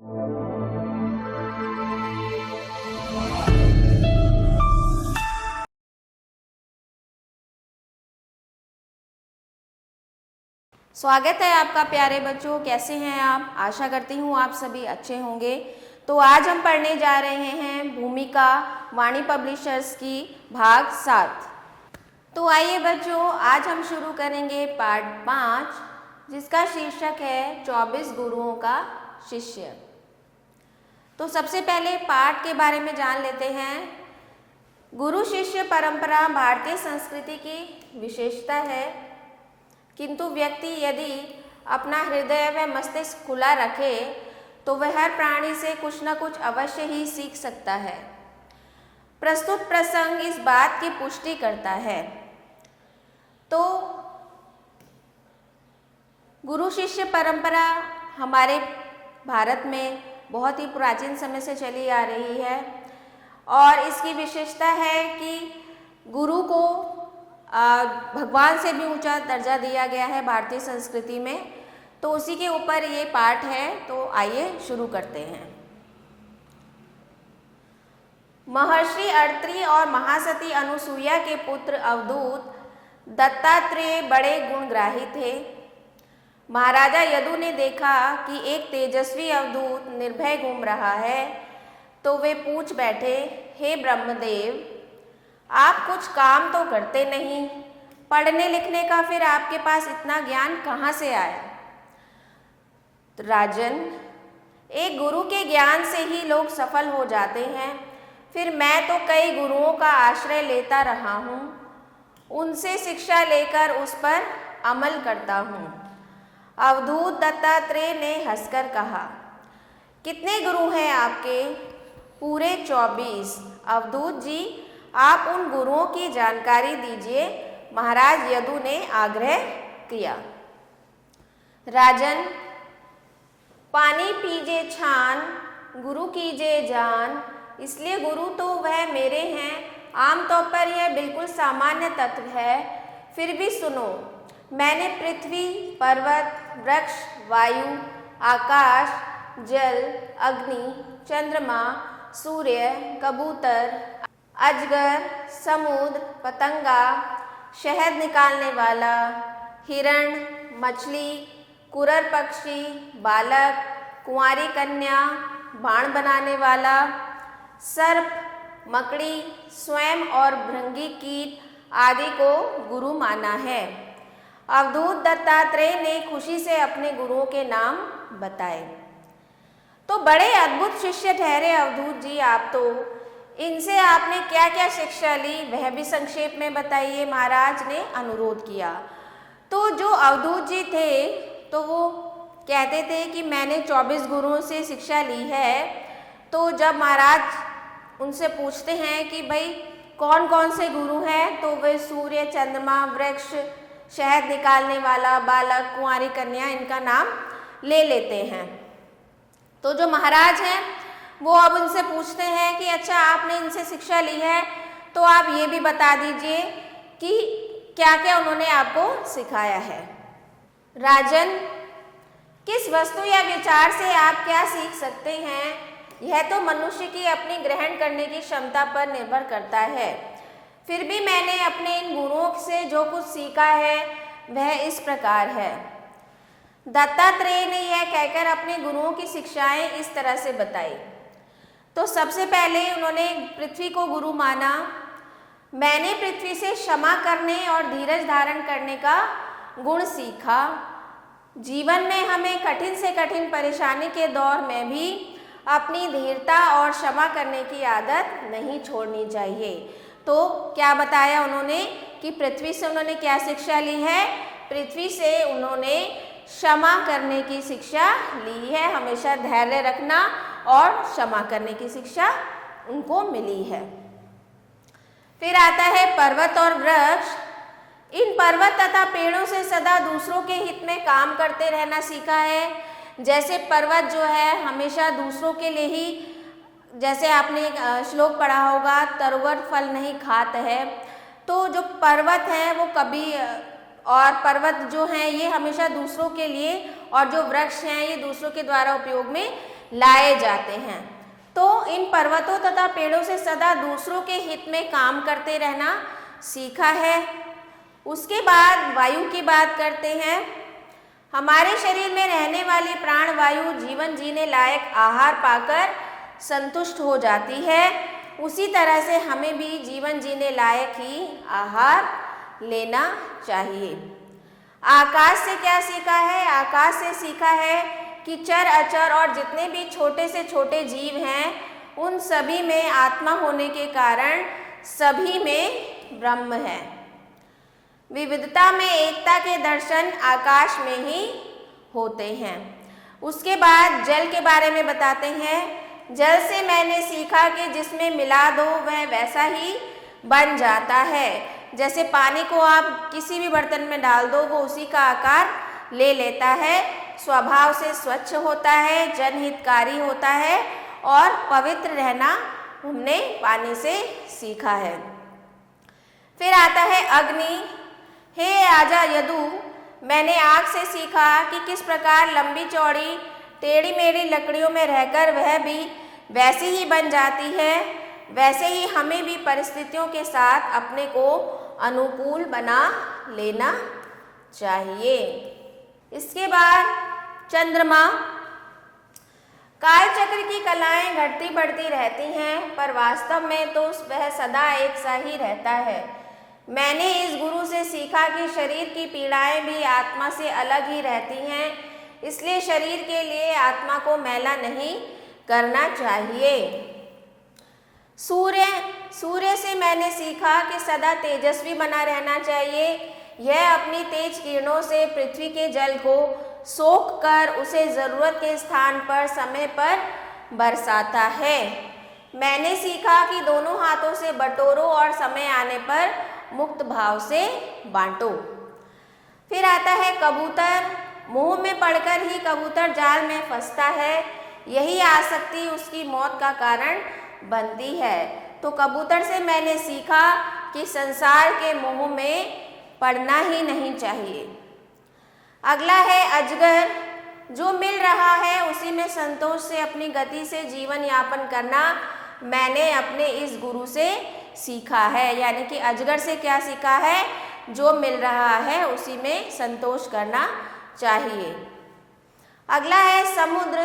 स्वागत है आपका प्यारे बच्चों। कैसे हैं आप? आशा करती हूँ आप सभी अच्छे होंगे। तो आज हम पढ़ने जा रहे हैं भूमिका वाणी पब्लिशर्स की भाग 7। तो आइए बच्चों, आज हम शुरू करेंगे पार्ट 5, जिसका शीर्षक है 24 गुरुओं का शिष्य। तो सबसे पहले पाठ के बारे में जान लेते हैं। गुरु शिष्य परंपरा भारतीय संस्कृति की विशेषता है, किंतु व्यक्ति यदि अपना हृदय व मस्तिष्क खुला रखे तो वह हर प्राणी से कुछ न कुछ अवश्य ही सीख सकता है। प्रस्तुत प्रसंग इस बात की पुष्टि करता है। तो गुरु शिष्य परंपरा हमारे भारत में बहुत ही प्राचीन समय से चली आ रही है और इसकी विशेषता है कि गुरु को भगवान से भी ऊंचा दर्जा दिया गया है भारतीय संस्कृति में। तो उसी के ऊपर ये पाठ है। तो आइए शुरू करते हैं। महर्षि अत्रि और महासती अनुसुईया के पुत्र अवधूत दत्तात्रेय बड़े गुणग्राही थे। महाराजा यदु ने देखा कि एक तेजस्वी अवधूत निर्भय घूम रहा है, तो वे पूछ बैठे, हे ब्रह्मदेव, आप कुछ काम तो करते नहीं, पढ़ने लिखने का फिर आपके पास इतना ज्ञान कहाँ से आया? तो राजन, एक गुरु के ज्ञान से ही लोग सफल हो जाते हैं। फिर मैं तो कई गुरुओं का आश्रय लेता रहा हूँ, उनसे शिक्षा लेकर उस पर अमल करता हूँ। अवधूत दत्तात्रेय ने हंसकर कहा, कितने गुरु हैं आपके? पूरे 24। अवधूत जी, आप उन गुरुओं की जानकारी दीजिए, महाराज यदु ने आग्रह किया। राजन, पानी पीजे छान, गुरु कीजे जान, इसलिए गुरु तो वह मेरे हैं। आमतौर पर यह बिल्कुल सामान्य तत्व है, फिर भी सुनो। मैंने पृथ्वी, पर्वत, वृक्ष, वायु, आकाश, जल, अग्नि, चंद्रमा, सूर्य, कबूतर, अजगर, समुद्र, पतंगा, शहद निकालने वाला, हिरण, मछली, कुरर पक्षी, बालक, कुंवारी कन्या, बाण बनाने वाला, सर्प, मकड़ी, स्वयं और भृंगी कीट आदि को गुरु माना है। अवधूत दत्तात्रेय ने खुशी से अपने गुरुओं के नाम बताए। तो बड़े अद्भुत शिष्य ठहरे अवधूत जी आप तो। इनसे आपने क्या क्या शिक्षा ली वह भी संक्षेप में बताइए, महाराज ने अनुरोध किया। तो जो अवधूत जी थे तो वो कहते थे कि मैंने 24 गुरुओं से शिक्षा ली है। तो जब महाराज उनसे पूछते हैं कि भाई कौन कौन से गुरु हैं, तो वे सूर्य, चंद्रमा, वृक्ष, शहद निकालने वाला, बालक, कुंवारी कन्या, इनका नाम ले लेते हैं। तो जो महाराज हैं वो अब उनसे पूछते हैं कि अच्छा आपने इनसे शिक्षा ली है, तो आप ये भी बता दीजिए कि क्या क्या उन्होंने आपको सिखाया है। राजन, किस वस्तु या विचार से आप क्या सीख सकते हैं, यह तो मनुष्य की अपनी ग्रहण करने की क्षमता पर निर्भर करता है। फिर भी मैंने अपने इन गुरुओं से जो कुछ सीखा है वह इस प्रकार है। दत्तात्रेय ने यह कहकर अपने गुरुओं की शिक्षाएं इस तरह से बताई। तो सबसे पहले उन्होंने पृथ्वी को गुरु माना। मैंने पृथ्वी से क्षमा करने और धीरज धारण करने का गुण सीखा। जीवन में हमें कठिन से कठिन परेशानी के दौर में भी अपनी धीरता और क्षमा करने की आदत नहीं छोड़नी चाहिए। तो क्या बताया उन्होंने कि पृथ्वी से उन्होंने क्या शिक्षा ली है? पृथ्वी से उन्होंने क्षमा करने की शिक्षा ली है। हमेशा धैर्य रखना और क्षमा करने की शिक्षा उनको मिली है। फिर आता है पर्वत और वृक्ष। इन पर्वत तथा पेड़ों से सदा दूसरों के हित में काम करते रहना सीखा है। जैसे पर्वत जो है हमेशा दूसरों के लिए ही, जैसे आपने श्लोक पढ़ा होगा, तरुवर फल नहीं खात है। तो जो पर्वत है वो कभी, और पर्वत जो हैं ये हमेशा दूसरों के लिए, और जो वृक्ष हैं ये दूसरों के द्वारा उपयोग में लाए जाते हैं। तो इन पर्वतों तथा पेड़ों से सदा दूसरों के हित में काम करते रहना सीखा है। उसके बाद वायु की बात करते हैं। हमारे शरीर में रहने वाली प्राण वायु जीवन जीने लायक आहार पाकर संतुष्ट हो जाती है। उसी तरह से हमें भी जीवन जीने लायक ही आहार लेना चाहिए। आकाश से क्या सीखा है? आकाश से सीखा है कि चर अचर और जितने भी छोटे से छोटे जीव हैं उन सभी में आत्मा होने के कारण सभी में ब्रह्म है। विविधता में एकता के दर्शन आकाश में ही होते हैं। उसके बाद जल के बारे में बताते हैं। जल से मैंने सीखा कि जिसमें मिला दो वह वैसा ही बन जाता है। जैसे पानी को आप किसी भी बर्तन में डाल दो वो उसी का आकार ले लेता है, स्वभाव से स्वच्छ होता है, जनहितकारी होता है और पवित्र रहना हमने पानी से सीखा है। फिर आता है अग्नि। हे राजा यदु, मैंने आग से सीखा कि किस प्रकार लंबी चौड़ी टेढ़ी मेढ़ी लकड़ियों में रहकर वह भी वैसी ही बन जाती है, वैसे ही हमें भी परिस्थितियों के साथ अपने को अनुकूल बना लेना चाहिए। इसके बाद चंद्रमा। कालचक्र की कलाएं घटती बढ़ती रहती हैं, पर वास्तव में तो वह सदा एक सा ही रहता है। मैंने इस गुरु से सीखा कि शरीर की पीड़ाएं भी आत्मा से अलग ही रहती हैं, इसलिए शरीर के लिए आत्मा को मैला नहीं करना चाहिए। सूर्य से मैंने सीखा कि सदा तेजस्वी बना रहना चाहिए। यह अपनी तेज किरणों से पृथ्वी के जल को सोख कर उसे जरूरत के स्थान पर समय पर बरसाता है। मैंने सीखा कि दोनों हाथों से बटोरो और समय आने पर मुक्त भाव से बांटो। फिर आता है कबूतर। मोह में पड़कर ही कबूतर जाल में फंसता है, यही आसक्ति उसकी मौत का कारण बनती है। तो कबूतर से मैंने सीखा कि संसार के मोह में पड़ना ही नहीं चाहिए। अगला है अजगर। जो मिल रहा है उसी में संतोष से अपनी गति से जीवन यापन करना मैंने अपने इस गुरु से सीखा है। यानी कि अजगर से क्या सीखा है? जो मिल रहा है उसी में संतोष करना चाहिए। अगला है समुद्र।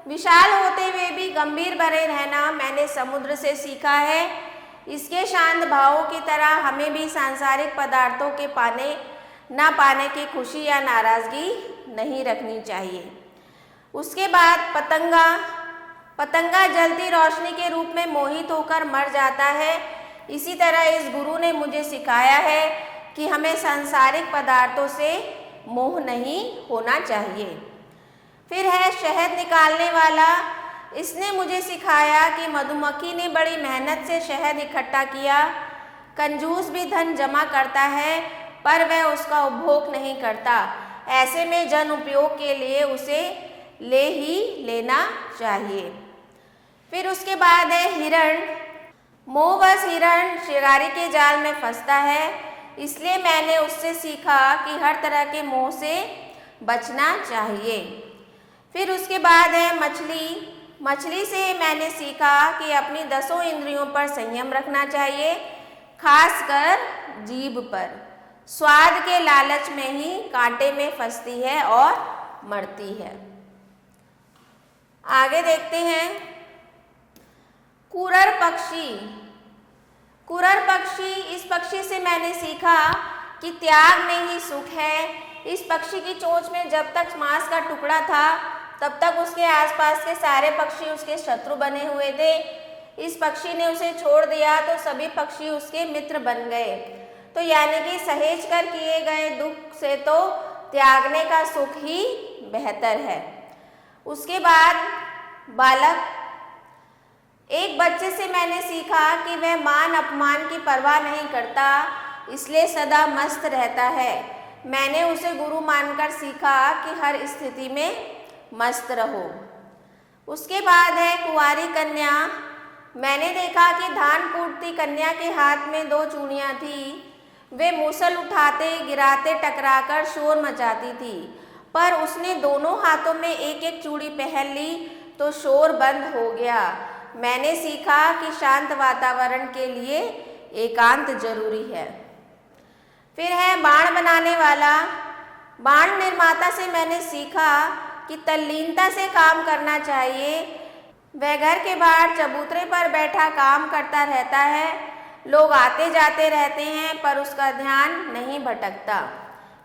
विशाल होते हुए भी गंभीर बने रहना मैंने समुद्र से सीखा है। इसके शांत भावों की तरह हमें भी सांसारिक पदार्थों के ना पाने की खुशी या नाराजगी नहीं रखनी चाहिए। उसके बाद पतंगा जलती रोशनी के रूप में मोहित होकर मर जाता है। इसी तरह इस गुरु ने मुझे सिखाया है कि हमें सांसारिक पदार्थों से मोह नहीं होना चाहिए। फिर है शहद निकालने वाला। इसने मुझे सिखाया कि मधुमक्खी ने बड़ी मेहनत से शहद इकट्ठा किया। कंजूस भी धन जमा करता है पर वह उसका उपभोग नहीं करता। ऐसे में जन उपयोग के लिए उसे ले ही लेना चाहिए। फिर उसके बाद है हिरण। मोहवश हिरण शिकारी के जाल में फंसता है, इसलिए मैंने उससे सीखा कि हर तरह के मोह से बचना चाहिए। फिर उसके बाद है मछली से मैंने सीखा कि अपनी 10 इंद्रियों पर संयम रखना चाहिए, खासकर जीभ पर। स्वाद के लालच में ही कांटे में फंसती है और मरती है। आगे देखते हैं कुरर पक्षी। इस पक्षी से मैंने सीखा कि त्याग में ही सुख है। इस पक्षी की चोंच में जब तक मांस का टुकड़ा था तब तक उसके आसपास के सारे पक्षी उसके शत्रु बने हुए थे। इस पक्षी ने उसे छोड़ दिया तो सभी पक्षी उसके मित्र बन गए। तो यानी कि सहेज कर किए गए दुख से तो त्यागने का सुख ही बेहतर है। उसके बाद बालक। एक बच्चे से मैंने सीखा कि वह मान अपमान की परवाह नहीं करता, इसलिए सदा मस्त रहता है। मैंने उसे गुरु मानकर सीखा कि हर स्थिति में मस्त रहो। उसके बाद है कुंवारी कन्या। मैंने देखा कि धान कूटती कन्या के हाथ में 2 चूड़ियाँ थीं। वे मूसल उठाते गिराते टकराकर शोर मचाती थी, पर उसने दोनों हाथों में एक एक चूड़ी पहन ली तो शोर बंद हो गया। मैंने सीखा कि शांत वातावरण के लिए एकांत जरूरी है। फिर है बाण बनाने वाला। बाण निर्माता से मैंने सीखा कि तल्लीनता से काम करना चाहिए। वह घर के बाहर चबूतरे पर बैठा काम करता रहता है। लोग आते जाते रहते हैं पर उसका ध्यान नहीं भटकता।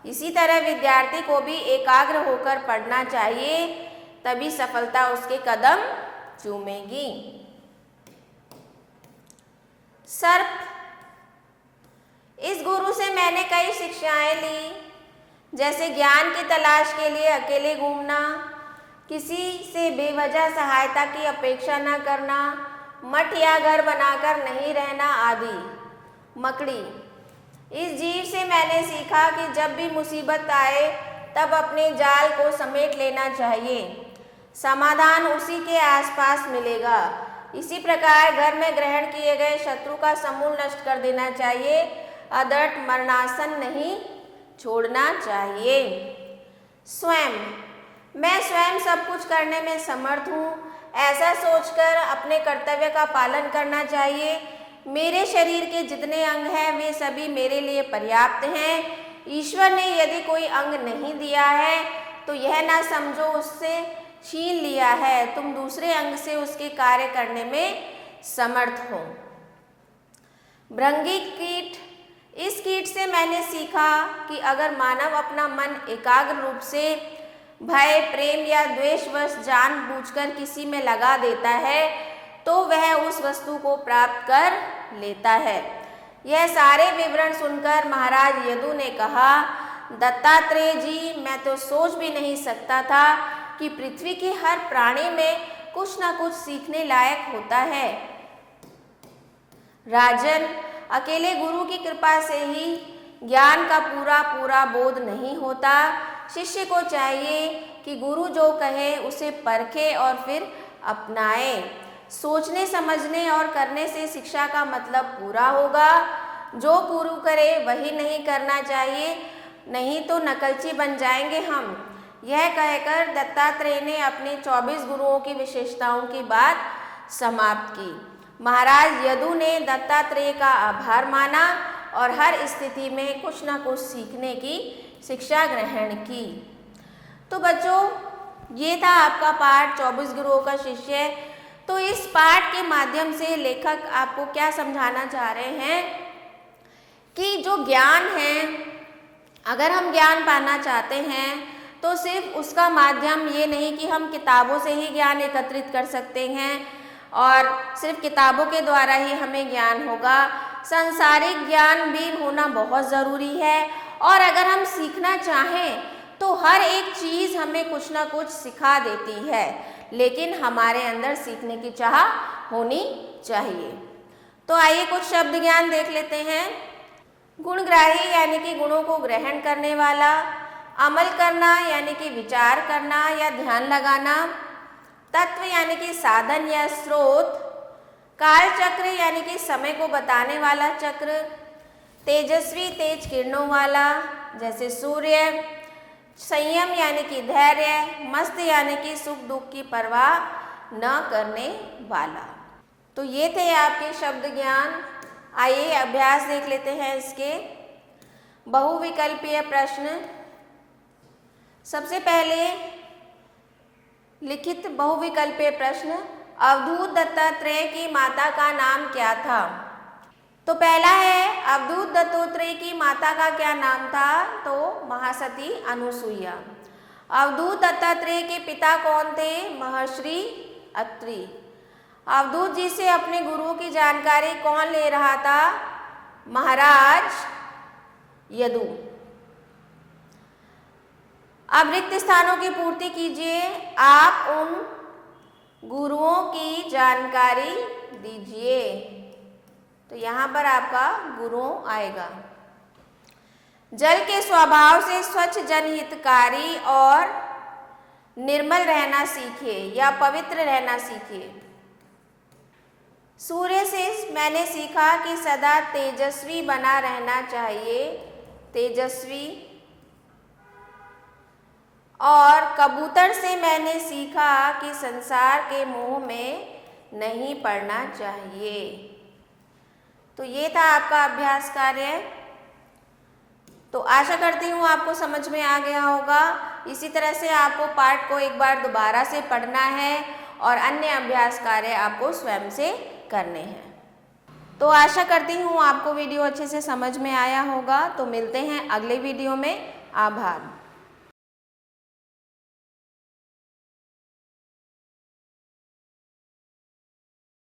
इसी तरह विद्यार्थी को भी एकाग्र होकर पढ़ना चाहिए, तभी सफलता उसके कदम चूमेगी। सर्प। इस गुरु से मैंने कई शिक्षाएं ली, जैसे ज्ञान की तलाश के लिए अकेले घूमना, किसी से बेवजह सहायता की अपेक्षा न करना, मठ या घर बनाकर नहीं रहना आदि। मकड़ी। इस जीव से मैंने सीखा कि जब भी मुसीबत आए तब अपने जाल को समेट लेना चाहिए, समाधान उसी के आसपास मिलेगा। इसी प्रकार घर में ग्रहण किए गए शत्रु का समूल नष्ट कर देना चाहिए, अदृढ़ मरणासन नहीं छोड़ना चाहिए। स्वयं। मैं स्वयं सब कुछ करने में समर्थ हूँ, ऐसा सोचकर अपने कर्तव्य का पालन करना चाहिए। मेरे शरीर के जितने अंग हैं वे सभी मेरे लिए पर्याप्त हैं। ईश्वर ने यदि कोई अंग नहीं दिया है तो यह ना समझो उससे छीन लिया है, तुम दूसरे अंग से उसके कार्य करने में समर्थ हो। भृंगी कीट। इस कीट से मैंने सीखा कि अगर मानव अपना मन एकाग्र रूप से भय, प्रेम या द्वेषवश जानबूझकर किसी में लगा देता है तो वह उस वस्तु को प्राप्त कर लेता है। यह सारे विवरण सुनकर महाराज यदु ने कहा, दत्तात्रेय जी, मैं तो सोच भी नहीं सकता था कि पृथ्वी के हर प्राणी में कुछ न कुछ सीखने लायक होता है। राजन, अकेले गुरु की कृपा से ही ज्ञान का पूरा बोध नहीं होता। शिष्य को चाहिए कि गुरु जो कहे उसे परखे और फिर अपनाए। सोचने, समझने और करने से शिक्षा का मतलब पूरा होगा। जो गुरु करे वही नहीं करना चाहिए, नहीं तो नकलची बन जाएंगे हम। यह कहकर दत्तात्रेय ने अपने 24 गुरुओं की विशेषताओं की बात समाप्त की। महाराज यदु ने दत्तात्रेय का आभार माना और हर स्थिति में कुछ न कुछ सीखने की शिक्षा ग्रहण की। तो बच्चों, ये था आपका पाठ 24 गुरुओं का शिष्य। तो इस पाठ के माध्यम से लेखक आपको क्या समझाना चाह रहे हैं कि जो ज्ञान है, अगर हम ज्ञान पाना चाहते हैं तो सिर्फ उसका माध्यम ये नहीं कि हम किताबों से ही ज्ञान एकत्रित कर सकते हैं और सिर्फ किताबों के द्वारा ही हमें ज्ञान होगा। सांसारिक ज्ञान भी होना बहुत ज़रूरी है और अगर हम सीखना चाहें तो हर एक चीज़ हमें कुछ ना कुछ सिखा देती है, लेकिन हमारे अंदर सीखने की चाह होनी चाहिए। तो आइए कुछ शब्द ज्ञान देख लेते हैं। गुणग्राही यानी कि गुणों को ग्रहण करने वाला, अमल करना यानी कि विचार करना या ध्यान लगाना, तत्व यानी कि साधन या स्रोत, काल चक्र यानी कि समय को बताने वाला चक्र, तेजस्वी तेज किरणों वाला जैसे सूर्य, संयम यानी कि धैर्य, मस्त यानी कि सुख दुख की परवाह न करने वाला। तो ये थे आपके शब्द ज्ञान। आइए अभ्यास देख लेते हैं इसके। बहुविकल्पीय प्रश्न। सबसे पहले लिखित बहुविकल्पीय प्रश्न, अवधूत दत्तात्रेय की माता का नाम क्या था? तो पहला है, अवधूत दत्तात्रेय की माता का क्या नाम था? तो महासती अनुसुईया। अवधूत दत्तात्रेय के पिता कौन थे? महर्षि अत्रि। अवधूत जी से अपने गुरुओं की जानकारी कौन ले रहा था? महाराज यदु। अब रिक्त स्थानों की पूर्ति कीजिए। आप उन गुरुओं की जानकारी दीजिए। तो यहाँ पर आपका गुरुओं आएगा। जल के स्वभाव से स्वच्छ, जनहितकारी और निर्मल रहना सीखिए या पवित्र रहना सीखिए। सूर्य से मैंने सीखा कि सदा तेजस्वी बना रहना चाहिए, तेजस्वी। और कबूतर से मैंने सीखा कि संसार के मोह में नहीं पड़ना चाहिए। तो ये था आपका अभ्यास कार्य। तो आशा करती हूँ आपको समझ में आ गया होगा। इसी तरह से आपको पाठ को एक बार दोबारा से पढ़ना है और अन्य अभ्यास कार्य आपको स्वयं से करने हैं। तो आशा करती हूँ आपको वीडियो अच्छे से समझ में आया होगा। तो मिलते हैं अगले वीडियो में। आभार।